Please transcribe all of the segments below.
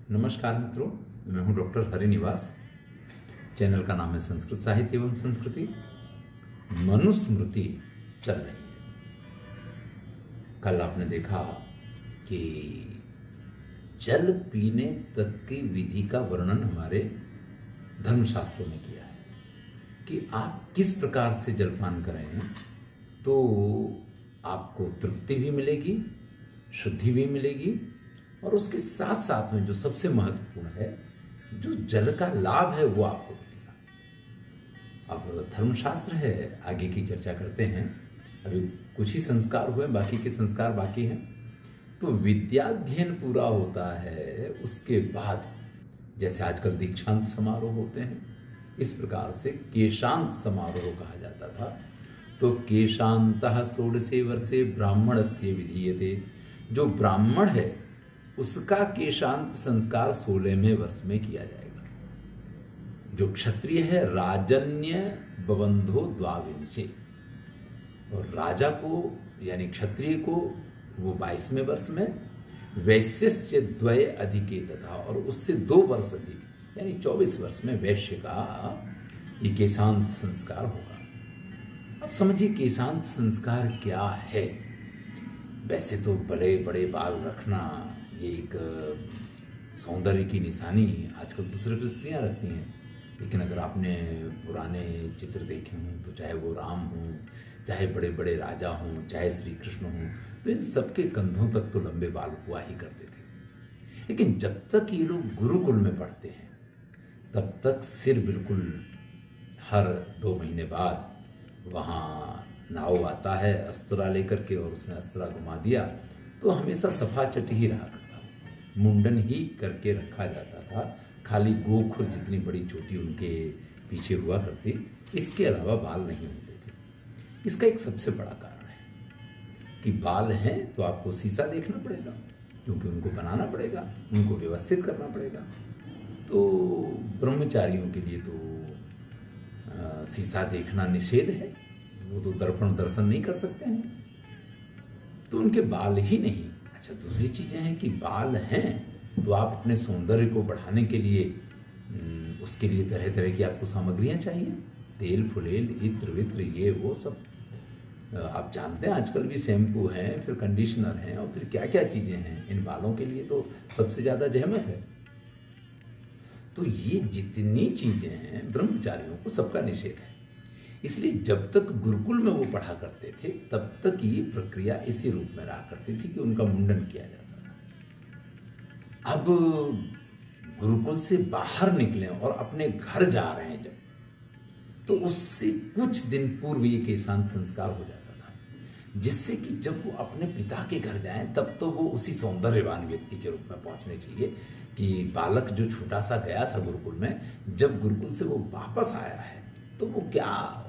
नमस्कार मित्रों, मैं हूं डॉक्टर हरिनिवास। चैनल का नाम है संस्कृत साहित्य एवं संस्कृति। मनुस्मृति चल रही है। कल आपने देखा कि जल पीने तक की विधि का वर्णन हमारे धर्मशास्त्रों में किया है कि आप किस प्रकार से जलपान करें तो आपको तृप्ति भी मिलेगी, शुद्धि भी मिलेगी, और उसके साथ साथ में जो सबसे महत्वपूर्ण है, जो जल का लाभ है वो आपको मिलेगा। अब धर्मशास्त्र है, आगे की चर्चा करते हैं। अभी कुछ ही संस्कार हुए, बाकी के संस्कार बाकी हैं। तो विद्याध्ययन पूरा होता है, उसके बाद जैसे आजकल दीक्षांत समारोह होते हैं, इस प्रकार से केशांत समारोह कहा जाता था। तो केशांतः षोडशे वर्षे ब्राह्मणस्य विधीयते। जो ब्राह्मण है उसका केशांत संस्कार 16वें वर्ष में किया जाएगा। जो क्षत्रिय है राजन्य बबंधो द्वाविंशे, और राजा को यानी क्षत्रिय को वो 22वें वर्ष में, वैश्यस्य द्वय अधिके तथा, और उससे 2 वर्ष अधिक यानी 24 वर्ष में वैश्य का ये केशांत संस्कार होगा। अब समझिए केशांत संस्कार क्या है। वैसे तो बड़े बड़े बाल रखना ये एक सौंदर्य की निशानी आजकल दूसरे स्त्रियां रखती हैं, लेकिन अगर आपने पुराने चित्र देखे हों तो चाहे वो राम हों, चाहे बड़े बड़े राजा हों, चाहे श्री कृष्ण हों, तो इन सबके कंधों तक तो लंबे बाल हुआ ही करते थे। लेकिन जब तक ये लोग गुरुकुल में पढ़ते हैं तब तक सिर बिल्कुल, हर 2 महीने बाद वहाँ नाव आता है अस्त्रा लेकर के, और उसने अस्त्रा घुमा दिया तो हमेशा सफा चट ही रहा करता, मुंडन ही करके रखा जाता था। खाली गोखुर जितनी बड़ी चोटी उनके पीछे हुआ करती, इसके अलावा बाल नहीं होते थे। इसका एक सबसे बड़ा कारण है कि बाल हैं तो आपको शीशा देखना पड़ेगा, क्योंकि उनको बनाना पड़ेगा, उनको व्यवस्थित करना पड़ेगा। तो ब्रह्मचारियों के लिए तो शीशा देखना निषेध है, वो तो दर्पण दर्शन नहीं कर सकते हैं, तो उनके बाल ही नहीं। अच्छा, दूसरी चीजें हैं कि बाल हैं तो आप अपने सौंदर्य को बढ़ाने के लिए उसके लिए तरह तरह की आपको सामग्रियां चाहिए, तेल फुलेल इत्र वित्र ये वो सब आप जानते हैं। आजकल भी शैम्पू हैं, फिर कंडीशनर हैं, और फिर क्या क्या चीजें हैं। इन बालों के लिए तो सबसे ज्यादा जहमत है। तो ये जितनी चीजें हैं ब्रह्मचारियों को सबका निषेध है। इसलिए जब तक गुरुकुल में वो पढ़ा करते थे तब तक ये प्रक्रिया इसी रूप में रहा करती थी कि उनका मुंडन किया जाता था। अब गुरुकुल से बाहर निकले और अपने घर जा रहे हैं जब, तो उससे कुछ दिन पूर्व ये केशांत संस्कार हो जाता था, जिससे कि जब वो अपने पिता के घर जाएं तब तो वो उसी सौंदर्यवान व्यक्ति के रूप में पहुंचने चाहिए कि बालक जो छोटा सा गया था गुरुकुल में, जब गुरुकुल से वो वापस आया है तो वो क्या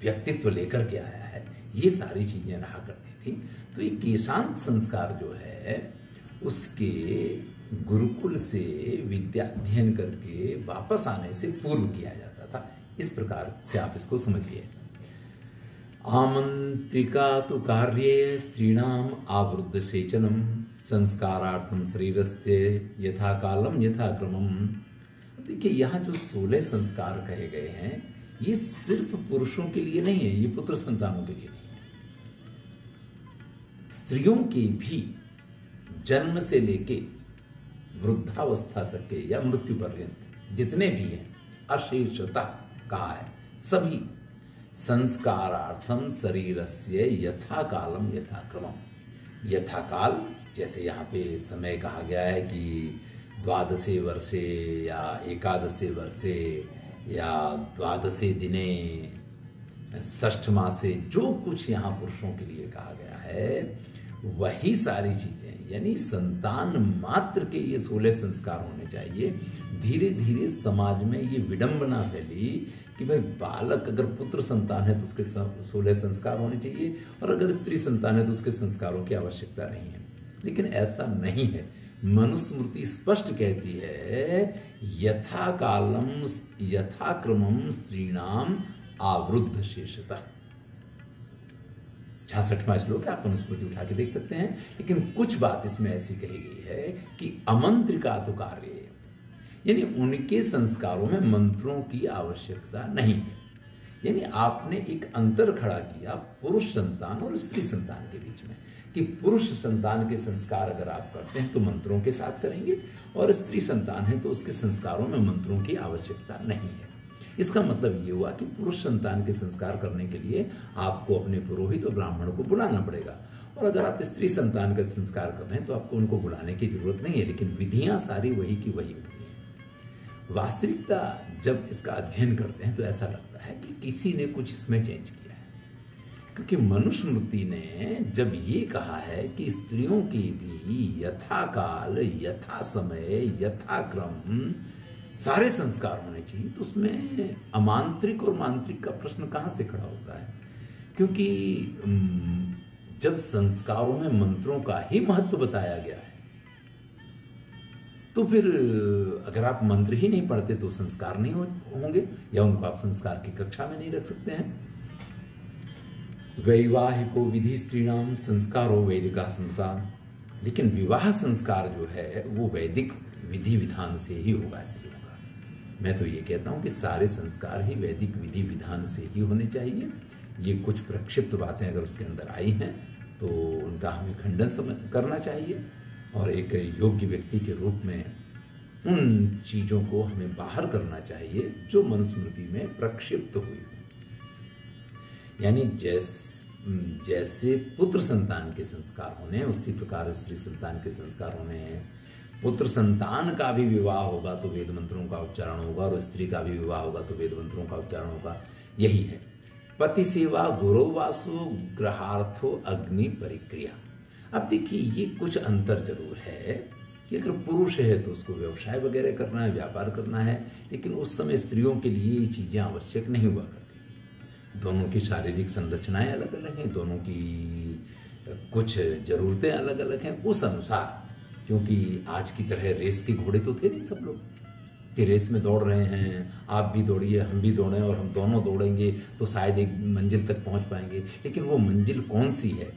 व्यक्तित्व लेकर के आया है, ये सारी चीजें रहा करती थी। तो ये केशांत संस्कार जो है उसके गुरुकुल से विद्याध्ययन करके वापस आने से पूर्व किया जाता था। इस प्रकार से आप इसको समझिए। आमंत्रिका तो कार्ये स्त्रीणाम आवृद्ध सेचनम संस्कारार्थम शरीरस्य यथा कालम यथा क्रमम। देखिए, यहाँ जो 16 संस्कार कहे गए हैं ये सिर्फ पुरुषों के लिए नहीं है, ये पुत्र संतानों के लिए नहीं है। स्त्रियों के भी जन्म से लेके वृद्धावस्था तक के या मृत्यु पर्यंत जितने भी हैं, अशेषता कहा है, सभी संस्कारार्थम शरीरस्य यथा कालम यथा क्रमम। यथा काल जैसे यहाँ पे समय कहा गया है कि 12 वर्षे या 11 वर्षे या 12 दिने षष्ठ मासे, जो कुछ यहाँ पुरुषों के लिए कहा गया है वही सारी चीजें, यानी संतान मात्र के ये 16 संस्कार होने चाहिए। धीरे धीरे समाज में ये विडंबना फैली कि भाई बालक अगर पुत्र संतान है तो उसके 16 संस्कार होने चाहिए, और अगर स्त्री संतान है तो उसके संस्कारों की आवश्यकता नहीं है। लेकिन ऐसा नहीं है। मनुस्मृति स्पष्ट कहती है यथा कालम यथा क्रमम स्त्रीणाम आवृद्ध शेषता। 66वां श्लोक है, आप मनुस्मृति उठा के देख सकते हैं। लेकिन कुछ बात इसमें ऐसी कही गई है कि अमंत्रिका तो कार्य, यानी उनके संस्कारों में मंत्रों की आवश्यकता नहीं है। यानी आपने एक अंतर खड़ा किया पुरुष संतान और स्त्री संतान के बीच में, कि पुरुष संतान के संस्कार अगर आप करते हैं तो मंत्रों के साथ करेंगे, और स्त्री संतान है तो उसके संस्कारों में मंत्रों की आवश्यकता नहीं है। इसका मतलब ये हुआ कि पुरुष संतान के संस्कार करने के लिए आपको अपने पुरोहित और ब्राह्मण को बुलाना पड़ेगा, और अगर आप स्त्री संतान का संस्कार कर रहे हैं तो आपको उनको बुलाने की जरूरत नहीं है, लेकिन विधियां सारी वही की वही होती है। वास्तविकता जब इसका अध्ययन करते हैं तो ऐसा लगता है कि किसी ने कुछ इसमें चेंज किया है, क्योंकि मनुस्मृति ने जब ये कहा है कि स्त्रियों की भी यथा काल, यथा समय, यथा क्रम सारे संस्कार होने चाहिए, तो उसमें अमांत्रिक और मांत्रिक का प्रश्न कहां से खड़ा होता है? क्योंकि जब संस्कारों में मंत्रों का ही महत्व बताया गया है, तो फिर अगर आप मंत्र ही नहीं पढ़ते तो संस्कार नहीं होंगे, या उनको आप संस्कार की कक्षा में नहीं रख सकते हैं। वैवाहिको विधि स्त्रीणाम संस्कारो वैदिका संतान, लेकिन विवाह संस्कार जो है वो वैदिक विधि विधान से ही होगा स्त्रियों का। मैं तो ये कहता हूं कि सारे संस्कार ही वैदिक विधि विधान से ही होने चाहिए। ये कुछ प्रक्षिप्त बातें अगर उसके अंदर आई हैं तो उनका हमें खंडन करना चाहिए, और एक योग्य व्यक्ति के रूप में उन चीजों को हमें बाहर करना चाहिए जो मनुस्मृति में प्रक्षिप्त हुई। यानी जैसे पुत्र संतान के संस्कार होने हैं उसी प्रकार स्त्री संतान के संस्कार होने हैं। पुत्र संतान का भी विवाह होगा तो वेद मंत्रों का उच्चारण होगा, और स्त्री का भी विवाह होगा तो वेद मंत्रों का उच्चारण होगा। यही है पति सेवा गुरु वासु ग्रहार्थो अग्नि परिक्रिया। अब देखिए ये कुछ अंतर जरूर है कि अगर पुरुष है तो उसको व्यवसाय वगैरह करना है, व्यापार करना है, लेकिन उस समय स्त्रियों के लिए ये चीजें आवश्यक नहीं हुआ करती। दोनों की शारीरिक संरचनाएं अलग अलग हैं, दोनों की कुछ जरूरतें अलग अलग हैं। उस अनुसार, क्योंकि आज की तरह रेस के घोड़े तो थे नहीं सब लोग कि रेस में दौड़ रहे हैं, आप भी दौड़िए हम भी दौड़ें और हम दोनों दौड़ेंगे तो शायद एक मंजिल तक पहुंच पाएंगे। लेकिन वो मंजिल कौन सी है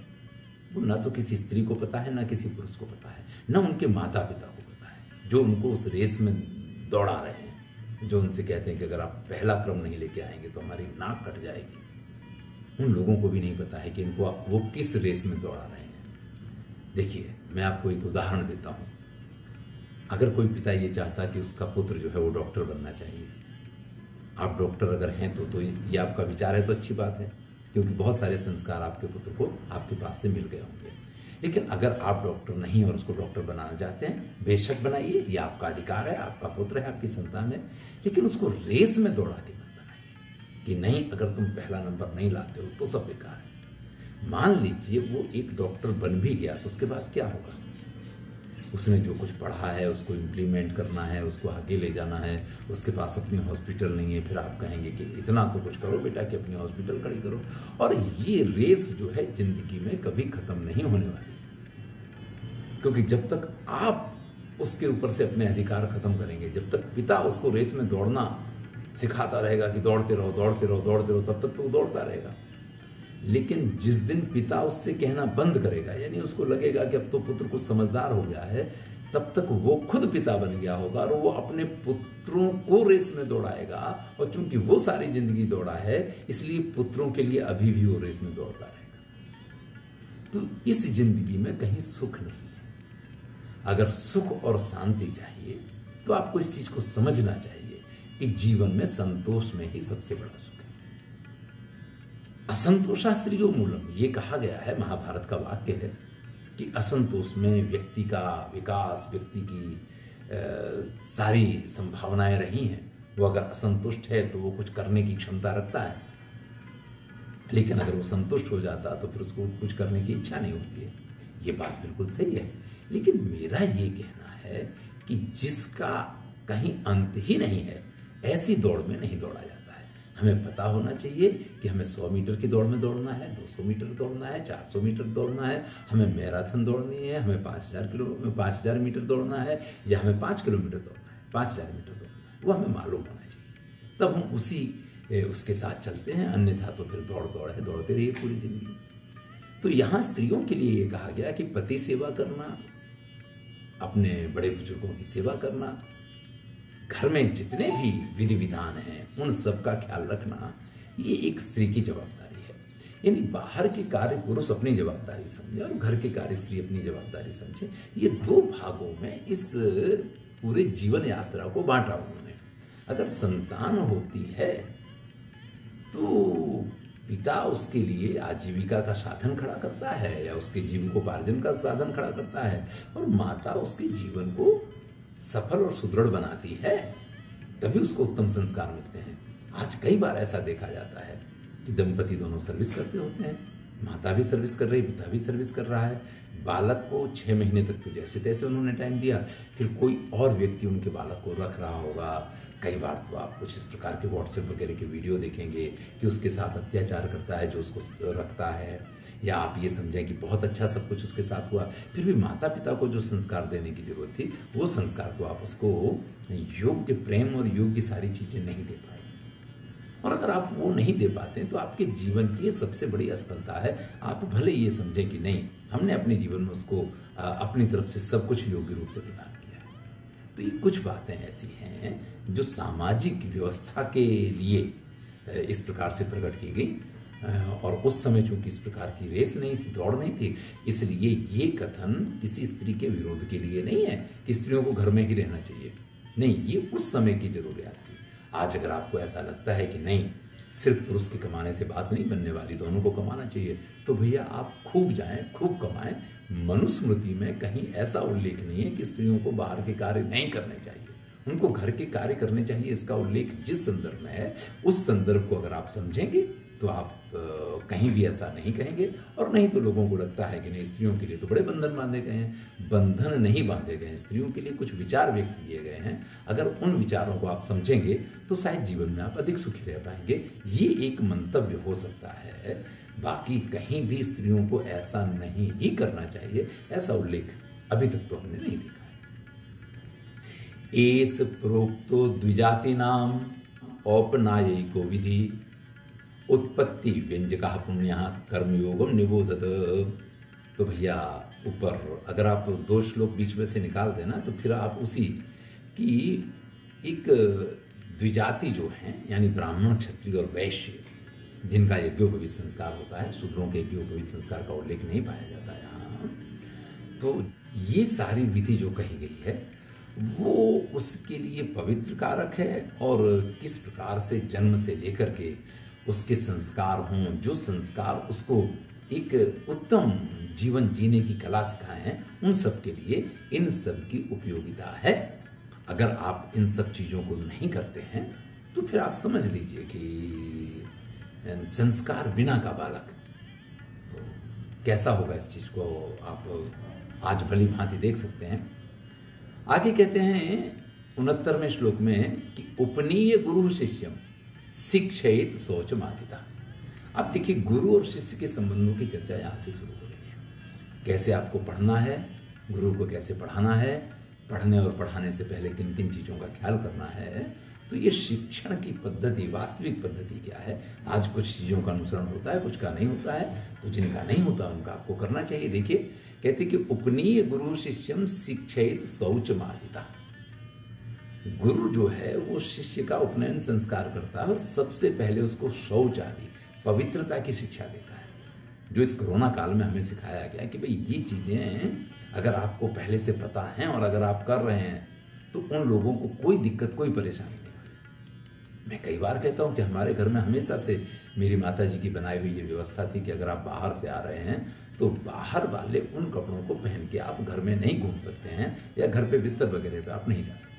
वो ना तो किसी स्त्री को पता है, ना किसी पुरुष को पता है, ना उनके माता पिता को पता है जो उनको उस रेस में दौड़ा रहे हैं, जो उनसे कहते हैं कि अगर आप पहला क्रम नहीं लेके आएंगे तो हमारी नाक कट जाएगी। उन लोगों को भी नहीं पता है कि इनको वो किस रेस में दौड़ा रहे हैं। देखिए मैं आपको एक उदाहरण देता हूं। अगर कोई पिता ये चाहता कि उसका पुत्र जो है वो डॉक्टर बनना चाहिए, आप डॉक्टर अगर हैं तो ये आपका विचार है तो अच्छी बात है, क्योंकि बहुत सारे संस्कार आपके पुत्र को आपके पास से मिल गए होंगे। लेकिन अगर आप डॉक्टर नहीं और उसको डॉक्टर बनाना चाहते हैं, बेशक बनाइए, ये आपका अधिकार है, आपका पुत्र है, आपकी संतान है, लेकिन उसको रेस में दौड़ा के मत बनाइए कि नहीं अगर तुम पहला नंबर नहीं लाते हो तो सब बेकार है। मान लीजिए वो एक डॉक्टर बन भी गया तो उसके बाद क्या होगा? उसने जो कुछ पढ़ा है उसको इम्प्लीमेंट करना है, उसको आगे ले जाना है, उसके पास अपनी हॉस्पिटल नहीं है, फिर आप कहेंगे कि इतना तो कुछ करो बेटा कि अपनी हॉस्पिटल खड़ी करो। और ये रेस जो है जिंदगी में कभी खत्म नहीं होने वाली, क्योंकि जब तक आप उसके ऊपर से अपने अधिकार खत्म करेंगे, जब तक पिता उसको रेस में दौड़ना सिखाता रहेगा कि दौड़ते रहो दौड़ते रहो दौड़ते रहो, तब तक तो वो दौड़ता रहेगा। लेकिन जिस दिन पिता उससे कहना बंद करेगा, यानी उसको लगेगा कि अब तो पुत्र कुछ समझदार हो गया है, तब तक वो खुद पिता बन गया होगा और वो अपने पुत्रों को रेस में दौड़ाएगा। और चूंकि वो सारी जिंदगी दौड़ा है इसलिए पुत्रों के लिए अभी भी वो रेस में दौड़ता रहेगा। तो इस जिंदगी में कहीं सुख नहीं है। अगर सुख और शांति चाहिए तो आपको इस चीज को समझना चाहिए कि जीवन में संतोष में ही सबसे बड़ा सुख है। असंतोषा श्रेयो मूलम, ये कहा गया है, महाभारत का वाक्य है कि असंतोष में व्यक्ति का विकास, व्यक्ति की सारी संभावनाएं रही हैं। वो अगर असंतुष्ट है तो वो कुछ करने की क्षमता रखता है, लेकिन अगर वो संतुष्ट हो जाता तो फिर उसको कुछ करने की इच्छा नहीं होती है। ये बात बिल्कुल सही है, लेकिन मेरा ये कहना है कि जिसका कहीं अंत ही नहीं है ऐसी दौड़ में नहीं दौड़ा जाता है। हमें पता होना चाहिए कि हमें 100 मीटर की दौड़ में दौड़ना है, 200 मीटर दौड़ना है, 400 मीटर दौड़ना है, हमें मैराथन दौड़नी है, हमें 5000 मीटर दौड़ना है, या हमें 5 किलोमीटर दौड़ना है, 5000 मीटर दौड़ना है, वो हमें मालूम होना चाहिए। तब हम उसके साथ चलते हैं, अन्यथा तो फिर दौड़ है, दौड़ते रहिए पूरी जिंदगी। तो यहां स्त्रियों के लिए ये कहा गया कि पति सेवा करना, अपने बड़े बुजुर्गों की सेवा करना, घर में जितने भी विधि विधान हैं उन सब का ख्याल रखना, ये एक स्त्री की जवाबदारी है। यानी बाहर के कार्य पुरुष अपनी जवाबदारी समझे और घर के कार्य स्त्री अपनी जवाबदारी समझे। ये दो भागों में इस पूरे जीवन यात्रा को बांटा उन्होंने। अगर संतान होती है तो पिता उसके लिए आजीविका का साधन खड़ा करता है या उसके जीविकोपार्जन का साधन खड़ा करता है, और माता उसके जीवन को सफल और सुदृढ़ बनाती है, तभी उसको उत्तम संस्कार मिलते हैं। आज कई बार ऐसा देखा जाता है कि दंपति दोनों सर्विस करते होते हैं, माता भी सर्विस कर रही, पिता भी सर्विस कर रहा है। बालक को 6 महीने तक तो जैसे तैसे उन्होंने टाइम दिया, फिर कोई और व्यक्ति उनके बालक को रख रहा होगा। कई बार तो आप कुछ इस प्रकार के व्हाट्सएप वगैरह के वीडियो देखेंगे कि उसके साथ अत्याचार करता है जो उसको रखता है, या आप ये समझें कि बहुत अच्छा सब कुछ उसके साथ हुआ, फिर भी माता पिता को जो संस्कार देने की जरूरत थी वो संस्कार तो आप उसको योग्य प्रेम और योग्य सारी चीजें नहीं दे पाए। और अगर आप वो नहीं दे पाते तो आपके जीवन की सबसे बड़ी असफलता है। आप भले ये समझें कि नहीं, हमने अपने जीवन में उसको अपनी तरफ से सब कुछ योग्य रूप से प्रदान किया है। तो ये कुछ बातें ऐसी हैं जो सामाजिक व्यवस्था के लिए इस प्रकार से प्रकट की गई, और उस समय चूंकि इस प्रकार की रेस नहीं थी, दौड़ नहीं थी, इसलिए ये कथन किसी स्त्री के विरोध के लिए नहीं है कि स्त्रियों को घर में ही रहना चाहिए। नहीं, ये उस समय की जरूरियात थी। आज अगर आपको ऐसा लगता है कि नहीं, सिर्फ पुरुष के कमाने से बात नहीं बनने वाली, दोनों को कमाना चाहिए, तो भैया आप खूब जाएं, खूब कमाएं। मनुस्मृति में कहीं ऐसा उल्लेख नहीं है कि स्त्रियों को बाहर के कार्य नहीं करने चाहिए, उनको घर के कार्य करने चाहिए। इसका उल्लेख जिस संदर्भ में है उस संदर्भ को अगर आप समझेंगे तो आप कहीं भी ऐसा नहीं कहेंगे। और नहीं तो लोगों को लगता है कि नहीं, स्त्रियों के लिए तो बड़े बंधन बांधे गए हैं। बंधन नहीं बांधे गए हैं, स्त्रियों के लिए कुछ विचार व्यक्त किए गए हैं। अगर उन विचारों को आप समझेंगे तो शायद जीवन में आप अधिक सुखी रह पाएंगे। ये एक मंतव्य हो सकता है, बाकी कहीं भी स्त्रियों को ऐसा नहीं ही करना चाहिए, ऐसा उल्लेख अभी तक तो हमने नहीं देखा है। एस प्रोक्तो द्विजाति नाम औपनायिको विधि उत्पत्ति व्यंजक पुण्य कर्मयोगम निबोधत। तो भैया ऊपर अगर आप 2 श्लोक बीच में से निकाल देना तो फिर आप उसी की एक द्विजाति जो है, यानी ब्राह्मण, क्षत्रिय और वैश्य, जिनका यज्ञोपवीत संस्कार होता है, शूद्रों के यज्ञोपवीत संस्कार का उल्लेख नहीं पाया जाता है यहाँ। तो ये सारी विधि जो कही गई है वो उसके लिए पवित्र कारक है, और किस प्रकार से जन्म से लेकर के उसके संस्कार हों, जो संस्कार उसको एक उत्तम जीवन जीने की कला सिखाए हैं, उन सब के लिए इन सब की उपयोगिता है। अगर आप इन सब चीजों को नहीं करते हैं तो फिर आप समझ लीजिए कि संस्कार बिना का बालक, तो कैसा होगा इस चीज को आप आज भली भांति देख सकते हैं। आगे कहते हैं 69वें श्लोक में कि उपनीय गुरु शिष्यम शिक्षित सोच मादिता। अब देखिए, गुरु और शिष्य के संबंधों की चर्चा यहां से शुरू हो रही है। कैसे आपको पढ़ना है, गुरु को कैसे पढ़ाना है, पढ़ने और पढ़ाने से पहले किन किन चीजों का ख्याल करना है। तो ये शिक्षण की पद्धति, वास्तविक पद्धति क्या है। आज कुछ चीजों का अनुसरण होता है, कुछ का नहीं होता है, तो जिनका नहीं होता उनका आपको करना चाहिए। देखिए, कहते कि उपनीय गुरु शिष्यम शिक्षित शौच मादिता। गुरु जो है वो शिष्य का उपनयन संस्कार करता है और सबसे पहले उसको शौच आदि पवित्रता की शिक्षा देता है, जो इस कोरोना काल में हमें सिखाया गया कि भाई ये चीजें अगर आपको पहले से पता है और अगर आप कर रहे हैं तो उन लोगों को कोई दिक्कत, कोई परेशानी नहीं होगी। मैं कई बार कहता हूं कि हमारे घर में हमेशा से मेरी माता जी की बनाई हुई ये व्यवस्था थी कि अगर आप बाहर से आ रहे हैं तो बाहर वाले उन कपड़ों को पहन के आप घर में नहीं घूम सकते हैं, या घर पे बिस्तर वगैरह पे आप नहीं जा सकते।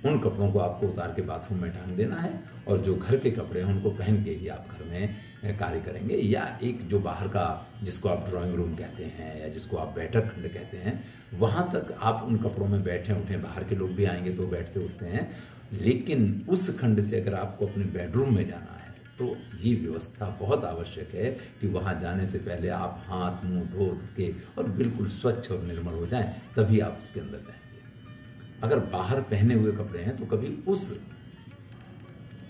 उन कपड़ों को आपको उतार के बाथरूम में टांग देना है, और जो घर के कपड़े हैं उनको पहन के ही आप घर में कार्य करेंगे। या एक जो बाहर का, जिसको आप ड्राइंग रूम कहते हैं या जिसको आप बैठक खंड कहते हैं, वहां तक आप उन कपड़ों में बैठे उठे। बाहर के लोग भी आएंगे तो बैठते उठते हैं, लेकिन उस खंड से अगर आपको अपने बेडरूम में जाना है तो ये व्यवस्था बहुत आवश्यक है कि वहां जाने से पहले आप हाथ मुंह धो के और बिल्कुल स्वच्छ और निर्मल हो जाएं, तभी आप उसके अंदर जाएंगे। अगर बाहर पहने हुए कपड़े हैं तो कभी उस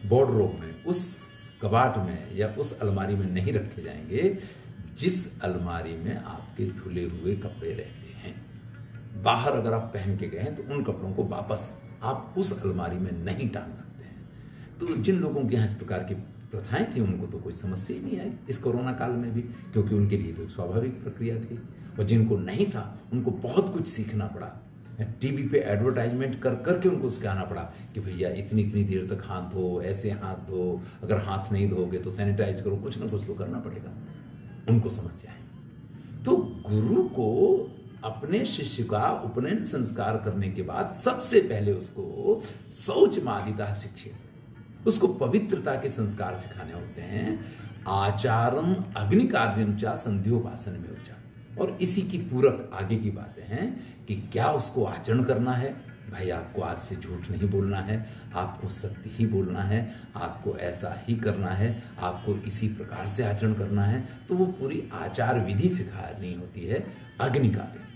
वार्डरोब में, उस कबाट में या उस अलमारी में नहीं रखे जाएंगे जिस अलमारी में आपके धुले हुए कपड़े रहते हैं, बाहर अगर आप पहन के गए हैं तो उन कपड़ों को वापस आप उस अलमारी में नहीं टांग सकते हैं। तो जिन लोगों के यहाँ इस प्रकार की प्रथाएं थी उनको तो कोई समस्या ही नहीं आई इस कोरोना काल में भी, क्योंकि उनके लिए तो एक स्वाभाविक प्रक्रिया थी। और जिनको नहीं था उनको बहुत कुछ सीखना पड़ा, टीवी पे एडवर्टाइजमेंट कर करके उनको सिखाना पड़ा कि भैया इतनी इतनी देर तक हाथ धो, ऐसे हाथ धो, अगर हाथ नहीं धोगे तो सैनिटाइज करो, कुछ ना कुछ तो करना पड़ेगा। उनको समस्या है। तो गुरु को अपने शिष्य का उपनयन संस्कार करने के बाद सबसे पहले उसको शौचमादिता शिक्षित, उसको पवित्रता के संस्कार सिखाने होते हैं। आचारम अग्निकार्यम चा संध्योपासन में ऊर्जा, और इसी की पूरक आगे की बातें हैं कि क्या उसको आचरण करना है। भाई आपको आज से झूठ नहीं बोलना है, आपको सत्य ही बोलना है, आपको ऐसा ही करना है, आपको इसी प्रकार से आचरण करना है। तो वो पूरी आचार विधि सिखानी होती है। अग्नि कार्य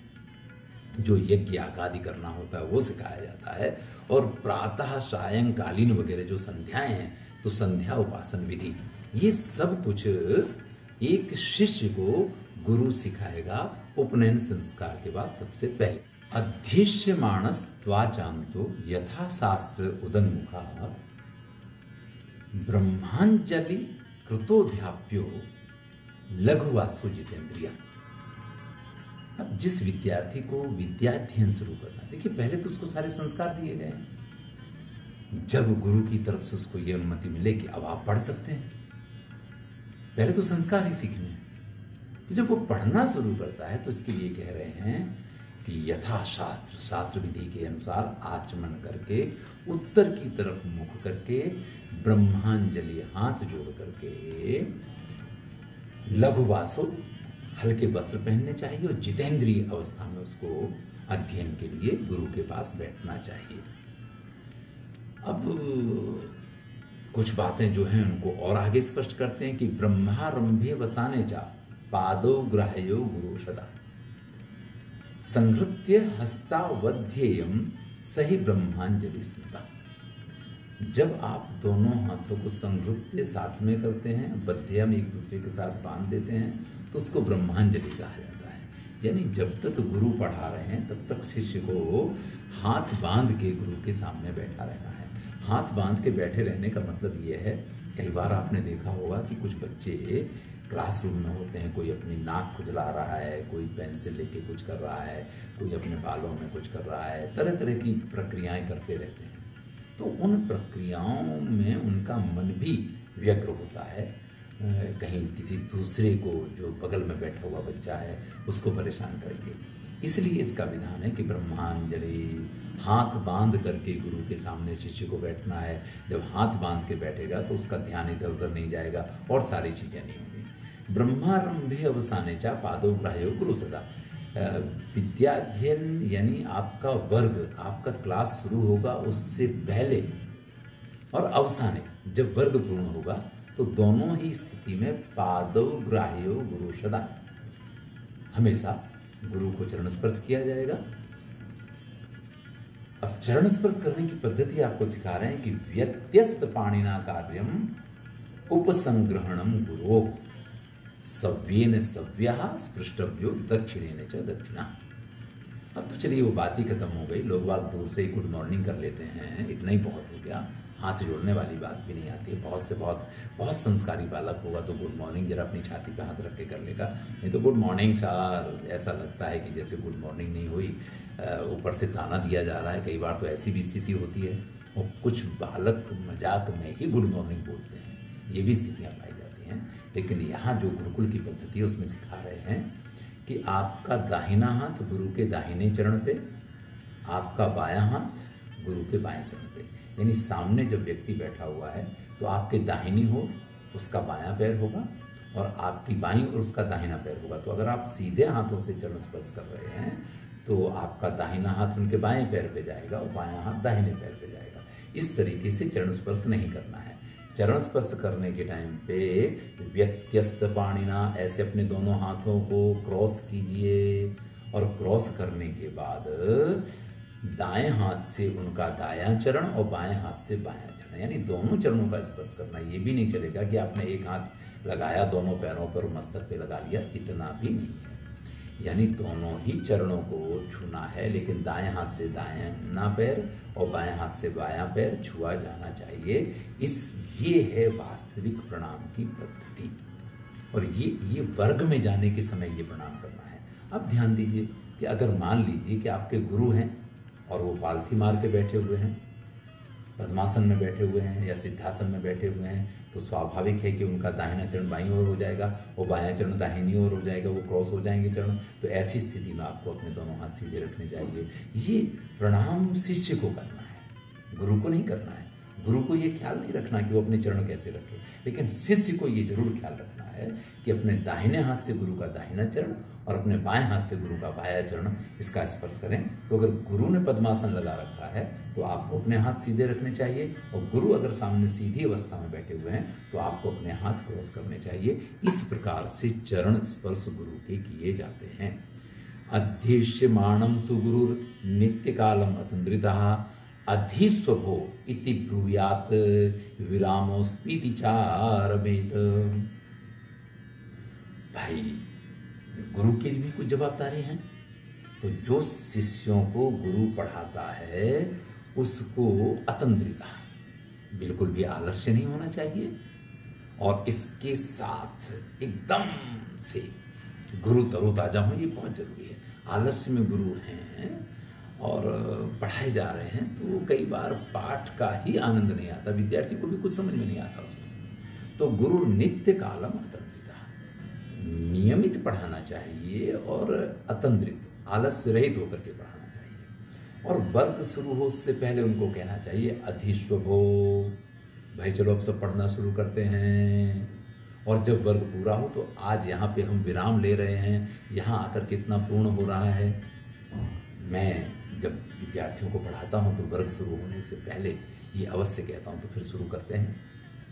जो यज्ञ आदि करना होता है वो सिखाया जाता है। और प्रातः सायंकालीन वगैरह जो संध्याएं हैं तो संध्या उपासन विधि, ये सब कुछ एक शिष्य को गुरु सिखाएगा उपनयन संस्कार के बाद सबसे पहले। अध्यक्ष्यमाणस त्वाचांतो यथा शास्त्र उदन्मुखा ब्रह्मांजलि कृतोध्याप्यो लघुवासो जितेंद्रिया। अब जिस विद्यार्थी को विद्याध्ययन शुरू करना, देखिए पहले तो उसको सारे संस्कार दिए गए हैं। जब गुरु की तरफ से उसको यह अनुमति मिले कि अब आप पढ़ सकते हैं, पहले तो संस्कार ही सीखने हैं। तो जब वो पढ़ना शुरू करता है तो इसके लिए कह रहे हैं कि यथा शास्त्र, शास्त्र विधि के अनुसार आचमन करके, उत्तर की तरफ मुख करके, ब्रह्मांजलि हाथ जोड़ करके, लघुवासो हल्के वस्त्र पहनने चाहिए, और जितेंद्रिय अवस्था में उसको अध्ययन के लिए गुरु के पास बैठना चाहिए। अब कुछ बातें जो हैं उनको और आगे स्पष्ट करते हैं कि ब्रह्मारंभे वसाने चा पादो ग्राह्यो गुरु सदा संहृत्य हस्तावध्येयम सही ब्रह्मांजलि स्मृता। जब आप दोनों हाथों को संहृत्य साथ में करते हैं, बध्यम एक दूसरे के साथ बांध देते हैं, तो उसको ब्रह्मांजलि कहा जाता है। यानी जब तक गुरु पढ़ा रहे हैं तब तक शिष्य को हाथ बांध के गुरु के सामने बैठा रहना है। हाथ बांध के बैठे रहने का मतलब यह है, कई बार आपने देखा होगा कि कुछ बच्चे क्लासरूम में होते हैं, कोई अपनी नाक खुजला रहा है, कोई पेंसिल लेके कुछ कर रहा है, कोई अपने बालों में कुछ कर रहा है, तरह तरह की प्रक्रियाएं करते रहते हैं। तो उन प्रक्रियाओं में उनका मन भी व्यग्र होता है, कहीं किसी दूसरे को जो बगल में बैठा हुआ बच्चा है उसको परेशान करेंगे। इसलिए इसका विधान है कि ब्रह्मांजलि हाथ बांध करके गुरु के सामने शिष्य को बैठना है। जब हाथ बांध के बैठेगा तो उसका ध्यान इधर उधर नहीं जाएगा और सारी चीजें नहीं होंगी। ब्रह्मारंभे अवसाने चा पादो ग्राह्यो गुरु सदा। विद्याध्ययन यानी आपका वर्ग, आपका क्लास शुरू होगा उससे पहले और अवसाने जब वर्ग पूर्ण होगा तो दोनों ही स्थिति में पादो ग्राह्यो गुरु सदा, हमेशा गुरु को चरण स्पर्श किया जाएगा। अब चरण स्पर्श करने की पद्धति आपको सिखा रहे हैं कि व्यत्यस्त पाणिना कार्यम उपसंग्रहणम गुरो सव्येन सव्यः स्पृष्टव्यो दक्षिणेन च दक्षिणा। अब तो चलिए वो बात ही खत्म हो गई, लोग बात दूर से ही गुड मॉर्निंग कर लेते हैं, इतना ही बहुत हो गया। हाथ जोड़ने वाली बात भी नहीं आती। बहुत संस्कारी बालक होगा तो गुड मॉर्निंग जरा अपनी छाती पे हाथ रख के कर लेगा, नहीं तो गुड मॉर्निंग सर, ऐसा लगता है कि जैसे गुड मॉर्निंग नहीं हुई, ऊपर से ताना दिया जा रहा है। कई बार तो ऐसी भी स्थिति होती है और कुछ बालक मजाक में ही गुड मॉर्निंग बोलते हैं, ये भी स्थितियाँ पाई जाती हैं। लेकिन यहाँ जो गुरुकुल की पद्धति है उसमें सिखा रहे हैं कि आपका दाहिना हाथ गुरु के दाहिने चरण पे, आपका बायां हाथ गुरु के बाएं चरण पे। यानी सामने जब व्यक्ति बैठा हुआ है तो आपके दाहिनी ओर उसका बायां पैर होगा और आपकी बाईं ओर उसका दाहिना पैर होगा। तो अगर आप सीधे हाथों से चरण स्पर्श कर रहे हैं तो आपका दाहिना हाथ उनके बाएं पैर पे जाएगा और बायां हाथ दाहिने पैर पे जाएगा। इस तरीके से चरण स्पर्श नहीं करना है। चरण स्पर्श करने के टाइम पे व्यत्यस्त पाणिना, ऐसे अपने दोनों हाथों को क्रॉस कीजिए और क्रॉस करने के बाद दाएं हाथ से उनका दायां चरण और बाएं हाथ से बायां चरण, यानी दोनों चरणों का स्पर्श करना। ये भी नहीं चलेगा कि आपने एक हाथ लगाया दोनों पैरों पर, मस्तक पे लगा लिया, इतना भी नहीं है। यानी दोनों ही चरणों को छूना है, लेकिन दाएं हाथ से दायां पैर और बाएं हाथ से बायां पैर छुआ जाना चाहिए। ये है वास्तविक प्रणाम की पद्धति। और ये वर्ग में जाने के समय ये प्रणाम करना है। अब ध्यान दीजिए कि अगर मान लीजिए कि आपके गुरु हैं और वो पालथी मार के बैठे हुए हैं, पद्मासन में बैठे हुए हैं या सिद्धासन में बैठे हुए हैं, तो स्वाभाविक है कि उनका दाहिना चरण बाईं ओर हो जाएगा और बायां चरण दाहिनी ओर हो जाएगा, वो क्रॉस हो जाएंगे चरण। तो ऐसी स्थिति में आपको अपने दोनों हाथ सीधे रखने चाहिए। ये प्रणाम शिष्य को करना है, गुरु को नहीं करना है। गुरु को ये ख्याल नहीं रखना कि वो अपने चरण कैसे रखे, लेकिन शिष्य को ये जरूर ख्याल रखना है कि अपने दाहिने हाथ से गुरु का दाहिना चरण और अपने बाएं हाथ से गुरु का बायां चरण इसका स्पर्श करें। तो अगर गुरु ने पद्मासन लगा रखा है तो आपको अपने हाथ सीधे रखने चाहिए, और गुरु अगर सामने सीधी अवस्था में बैठे हुए हैं तो आपको अपने हाथ क्रॉस करने चाहिए। इस प्रकार से चरण स्पर्श गुरु के किए जाते हैं। अध्येष्यमाणं तु गुरुर नित्य कालम अतंद्रितः अधिस्वभो इति ब्रूयात् विरामोस्पीति चारमेत। भाई गुरु की भी कुछ जवाबदारी है। तो जो शिष्यों को गुरु पढ़ाता है उसको अतंद्रिता, बिल्कुल भी आलस्य नहीं होना चाहिए, और इसके साथ एकदम से गुरु तरोताजा हो, ये बहुत जरूरी है। आलस्य में गुरु हैं और पढ़ाए जा रहे हैं तो कई बार पाठ का ही आनंद नहीं आता, विद्यार्थी को भी कुछ समझ में नहीं आता उसमें। तो गुरु नित्य कालम अतंद्रिता, नियमित पढ़ाना चाहिए और अतंद्रित, आलस्य रहित होकर के पढ़ाना चाहिए। और वर्ग शुरू हो उससे पहले उनको कहना चाहिए अधिस्वभो, भाई चलो अब सब पढ़ना शुरू करते हैं। और जब वर्ग पूरा हो तो आज यहाँ पे हम विराम ले रहे हैं, यहाँ आकर कितना पूर्ण हो रहा है। मैं जब विद्यार्थियों को पढ़ाता हूँ तो वर्ग शुरू होने से पहले ये अवश्य कहता हूँ, तो फिर शुरू करते हैं,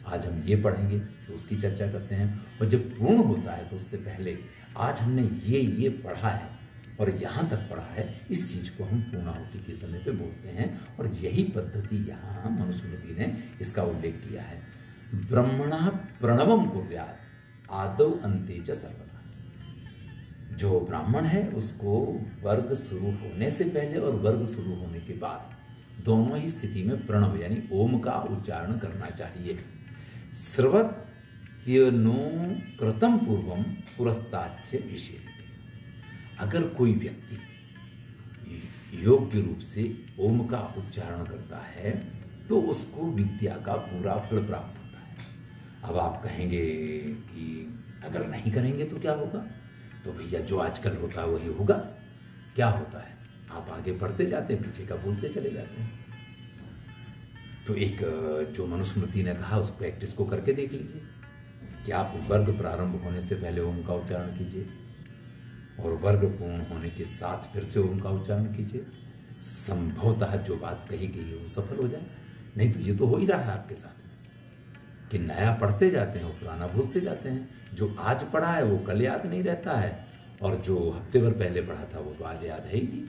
आज हम ये पढ़ेंगे, तो उसकी चर्चा करते हैं। और जब पूर्ण होता है तो उससे पहले आज हमने ये पढ़ा है और यहाँ तक पढ़ा है, इस चीज़ को हम पूर्णाहुति के समय पे बोलते हैं। और यही पद्धति यहाँ मनुस्मृति ने इसका उल्लेख किया है। ब्रह्मणा प्रणवम कुर्यात् आदौ अन्ते च सर्वदा। जो ब्राह्मण है उसको वर्ग शुरू होने से पहले और वर्ग शुरू होने के बाद दोनों ही स्थिति में प्रणव यानी ओम का उच्चारण करना चाहिए। सर्वत्यनो कृतम पूर्वम पुरस्ताच्च विषेयते। अगर कोई व्यक्ति योग्य रूप से ओम का उच्चारण करता है तो उसको विद्या का पूरा फल प्राप्त होता है। अब आप कहेंगे कि अगर नहीं करेंगे तो क्या होगा? तो भैया जो आजकल होता है वही होगा। क्या होता है? आप आगे बढ़ते जाते हैं, पीछे का भूलते चले जाते हैं। तो एक जो मनुस्मृति ने कहा उस प्रैक्टिस को करके देख लीजिए कि आप वर्ग प्रारंभ होने से पहले ओम का उच्चारण कीजिए और वर्ग पूर्ण होने के साथ फिर से ओम का उच्चारण कीजिए। संभवतः जो बात कही गई है वो सफल हो जाए। नहीं तो ये तो हो ही रहा है आपके साथ में कि नया पढ़ते जाते हैं और पुराना भूलते जाते हैं। जो आज पढ़ा है वो कल याद नहीं रहता है, और जो हफ्ते भर पहले पढ़ा था वो तो आज याद है ही नहीं।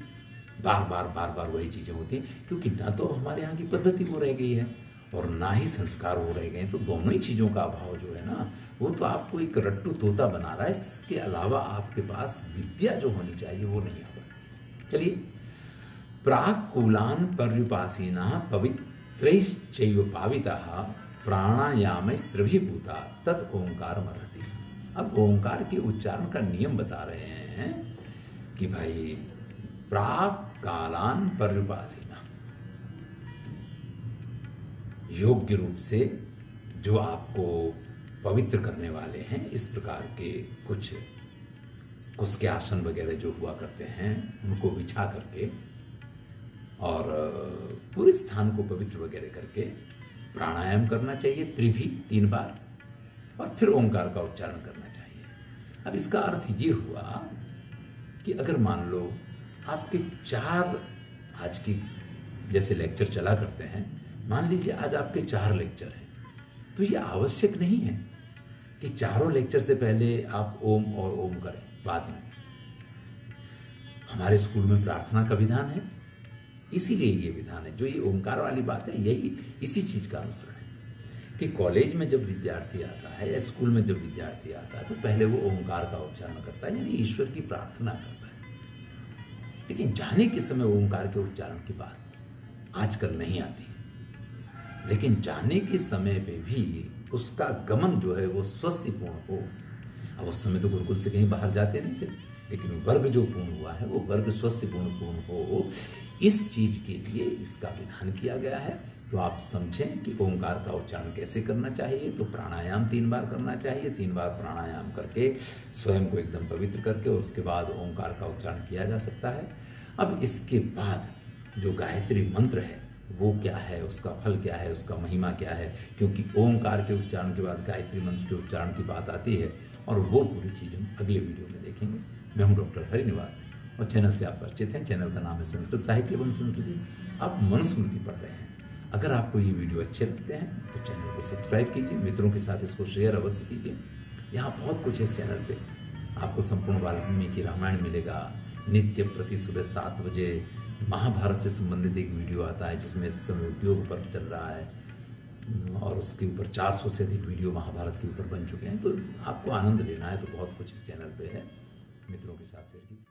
बार बार वही चीज़ें होती हैं, क्योंकि ना तो हमारे यहाँ की पद्धति वो रह गई है और ना ही संस्कार वो रह गए। तो दोनों ही चीज़ों का अभाव जो है ना, वो तो आपको एक रट्टू तोता बना रहा है। इसके अलावा आपके पास विद्या जो होनी चाहिए वो नहीं आ पाती। चलिए, प्राक्कूलान पर्युपासीना पवित्रैश्चैव पाविताः प्राणायामैस्त्रिभिभूता तद ओंकार मरहति। अब ओंकार के उच्चारण का नियम बता रहे हैं कि भाई प्राक कालान पर्युपासीना, योग्य रूप से जो आपको पवित्र करने वाले हैं, इस प्रकार के कुछ के आसन वगैरह जो हुआ करते हैं उनको बिछा करके और पूरे स्थान को पवित्र वगैरह करके प्राणायाम करना चाहिए, त्रिभी 3 बार, और फिर ओंकार का उच्चारण करना चाहिए। अब इसका अर्थ ये हुआ कि अगर मान लो आपके 4 आज की जैसे लेक्चर चला करते हैं, मान लीजिए आज आपके 4 लेक्चर हैं, तो ये आवश्यक नहीं है कि चारों लेक्चर से पहले आप ओम और ओम करें बाद में। हमारे स्कूल में प्रार्थना का विधान है, इसीलिए ये विधान है। जो ये ओंकार वाली बात है यही इसी चीज का अनुसरण है कि कॉलेज में जब विद्यार्थी आता है या स्कूल में जब विद्यार्थी आता है तो पहले वो ओंकार का उच्चारण करता है, यानी ईश्वर की प्रार्थना करता है। लेकिन जाने के समय ओंकार के उच्चारण की बात आजकल नहीं आती, लेकिन जाने के समय पे भी उसका गमन जो है वो स्वस्तिपूर्ण हो। अब उस समय तो गुरुकुल से कहीं बाहर जाते नहीं थे, लेकिन वर्ग जो पूर्ण हुआ है वो वर्ग स्वस्तिपूर्ण हो, इस चीज के लिए इसका विधान किया गया है। तो आप समझें कि ओंकार का उच्चारण कैसे करना चाहिए। तो प्राणायाम 3 बार करना चाहिए, 3 बार प्राणायाम करके स्वयं को एकदम पवित्र करके उसके बाद ओंकार का उच्चारण किया जा सकता है। अब इसके बाद जो गायत्री मंत्र है वो क्या है, उसका फल क्या है, उसका महिमा क्या है, क्योंकि ओंकार के उच्चारण के बाद गायत्री मंत्र के उच्चारण की बात आती है, और वो पूरी चीज़ हम अगले वीडियो में देखेंगे। मैं हूं डॉक्टर हरिनिवास और चैनल से आप परिचित हैं। चैनल का नाम है संस्कृत साहित्य एवं संस्कृति। आप मनुस्मृति पढ़ रहे हैं। अगर आपको ये वीडियो अच्छे लगते हैं तो चैनल को सब्सक्राइब कीजिए, मित्रों के साथ इसको शेयर अवश्य कीजिए। यहाँ बहुत कुछ है इस चैनल पे। आपको संपूर्ण वाल्मीकि रामायण मिलेगा। नित्य प्रति सुबह 7 बजे महाभारत से संबंधित एक वीडियो आता है जिसमें इस समय उद्योग पर्व चल रहा है, और उसके ऊपर 400 से अधिक वीडियो महाभारत के ऊपर बन चुके हैं। तो आपको आनंद लेना है तो बहुत कुछ इस चैनल पे है, मित्रों के साथ शेयर कीजिए।